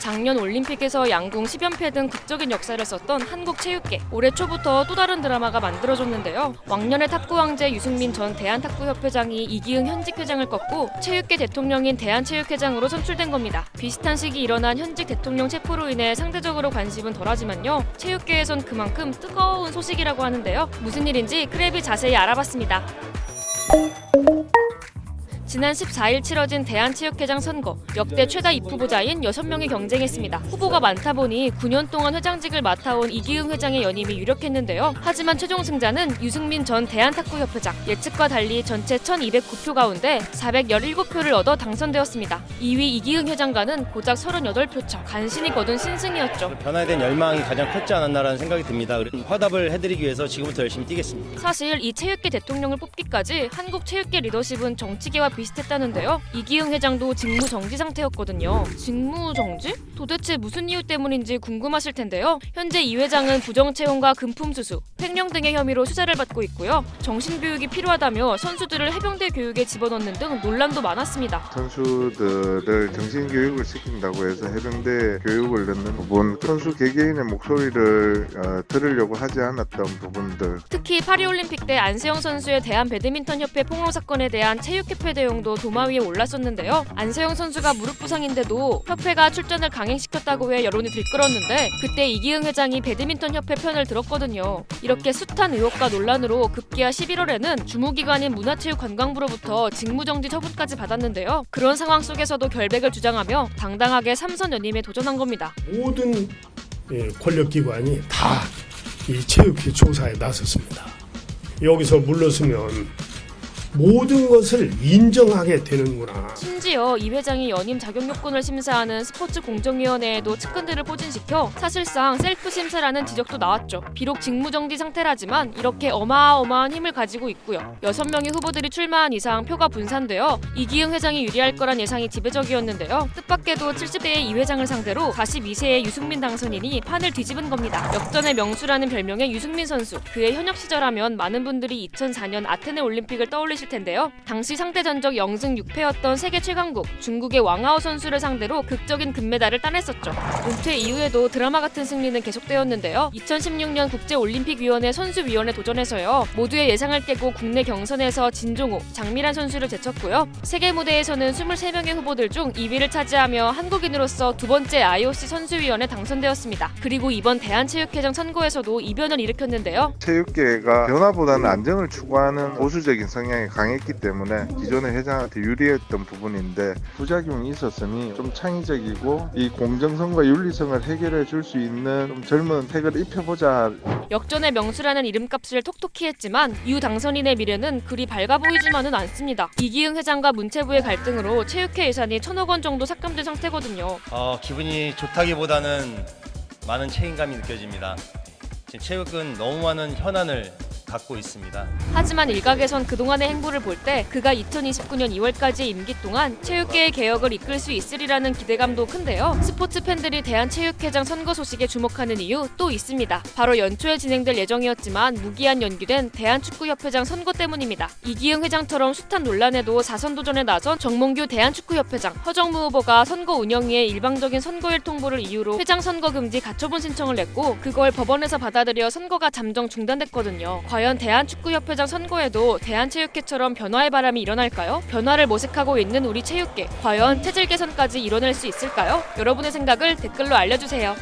작년 올림픽에서 양궁 10연패 등 극적인 역사를 썼던 한국체육계. 올해 초부터 또 다른 드라마가 만들어졌는데요. 왕년의 탁구 왕제 유승민 전 대한탁구협회장이 이기흥 현직 회장을 꺾고 체육계 대통령인 대한체육회장으로 선출된 겁니다. 비슷한 시기 일어난 현직 대통령 체포로 인해 상대적으로 관심은 덜하지만요. 체육계에선 그만큼 뜨거운 소식이라고 하는데요. 무슨 일인지 크랩이 자세히 알아봤습니다. 지난 14일 치러진 대한체육회장 선거, 역대 최다 입후보자인 6명이 경쟁했습니다. 후보가 많다 보니 9년 동안 회장직을 맡아온 이기흥 회장의 연임이 유력했는데요. 하지만 최종 승자는 유승민 전 대한탁구협회장, 예측과 달리 전체 1,209표 가운데 417표를 얻어 당선되었습니다. 2위 이기흥 회장과는 고작 38표 차, 간신히 거둔 신승이었죠. 변화에 대한 열망이 가장 컸지 않았나라는 생각이 듭니다. 화답을 해드리기 위해서 지금부터 열심히 뛰겠습니다. 사실 이 체육계 대통령을 뽑기까지 한국 체육계 리더십은 정치계와 비슷했다는데요. 이기흥 회장도 직무 정지 상태였거든요. 직무 정지? 도대체 무슨 이유 때문인지 궁금하실 텐데요. 현재 이 회장은 부정채용과 금품수수, 횡령 등의 혐의로 수사를 받고 있고요. 정신교육이 필요하다며 선수들을 해병대 교육에 집어넣는 등 논란도 많았습니다. 선수들을 정신교육을 시킨다고 해서 해병대 교육을 넣는 부분, 선수 개개인의 목소리를 들으려고 하지 않았던 부분들. 특히 파리올림픽 때 안세영 선수의 대한배드민턴협회 폭로 사건에 대한 체육협회 대응도 도마 위에 올랐었는데요. 안세영 선수가 무릎 부상인데도 협회가 출전을 강행시켰다고 해 여론이 들끓었는데 그때 이기흥 회장이 배드민턴협회 편을 들었거든요. 이렇게 숱한 의혹과 논란으로 급기야 11월에는 주무기관인 문화체육관광부로부터 직무정지 처분까지 받았는데요. 그런 상황 속에서도 결백을 주장하며 당당하게 3선 연임에 도전한 겁니다. 모든 권력기관이 다 이 체육회 조사에 나섰습니다. 여기서 물러서면 모든 것을 인정하게 되는구나. 심지어 이 회장이 연임 자격 요건을 심사하는 스포츠 공정위원회에도 측근들을 포진시켜 사실상 셀프 심사라는 지적도 나왔죠. 비록 직무정지 상태라지만 이렇게 어마어마한 힘을 가지고 있고요. 6명의 후보들이 출마한 이상 표가 분산되어 이기흥 회장이 유리할 거란 예상이 지배적이었는데요. 뜻밖에도 70대의 이 회장을 상대로 42세의 유승민 당선인이 판을 뒤집은 겁니다. 역전의 명수라는 별명의 유승민 선수. 그의 현역 시절하면 많은 분들이 2004년 아테네 올림픽을 떠올리실 텐데요. 당시 상대 전적 0승 6패였던 세계 최강국 중국의 왕하오 선수를 상대로 극적인 금메달을 따냈었죠. 은퇴 이후에도 드라마 같은 승리는 계속되었는데요. 2016년 국제올림픽위원회 선수위원회 도전에서요. 모두의 예상을 깨고 국내 경선에서 진종호, 장미란 선수를 제쳤고요. 세계 무대에서는 23명의 후보들 중 2위를 차지하며 한국인으로서 두 번째 IOC 선수위원회 당선되었습니다. 그리고 이번 대한체육회장 선거에서도 이변을 일으켰는데요. 체육계가 변화보다는 안정을 추구하는 보수적인 성향이 강했기 때문에 기존의 회장한테 유리했던 부분인데 부작용이 있었으니 좀 창의적이고 이 공정성과 윤리성을 해결해 줄 수 있는 좀 젊은 색을 입혀보자. 역전의 명수라는 이름값을 톡톡히 했지만 이후 당선인의 미래는 그리 밝아 보이지만은 않습니다. 이기흥 회장과 문체부의 갈등으로 체육회 예산이 1,000억 원 정도 삭감된 상태거든요. 기분이 좋다기보다는 많은 책임감이 느껴집니다. 지금 체육은 너무 많은 현안을 갖고 있습니다. 하지만 일각에선 그동안의 행보를 볼 때 그가 2029년 2월까지의 임기 동안 체육계의 개혁을 이끌 수 있으리라는 기대감도 큰데요. 스포츠 팬들이 대한체육회장 선거 소식에 주목하는 이유 또 있습니다. 바로 연초에 진행될 예정이었지만 무기한 연기된 대한축구협회장 선거 때문입니다. 이기흥 회장처럼 숱한 논란에도 4선 도전에 나선 정몽규 대한축구협회장, 허정무 후보가 선거 운영위에 일방적인 선거일 통보를 이유로 회장 선거 금지 가처분 신청을 냈고 그걸 법원에서 받아들여 선거가 잠정 중단됐거든요. 과연 대한축구협회장 선거에도 대한체육회처럼 변화의 바람이 일어날까요? 변화를 모색하고 있는 우리 체육계, 과연 체질 개선까지 이뤄낼 수 있을까요? 여러분의 생각을 댓글로 알려주세요.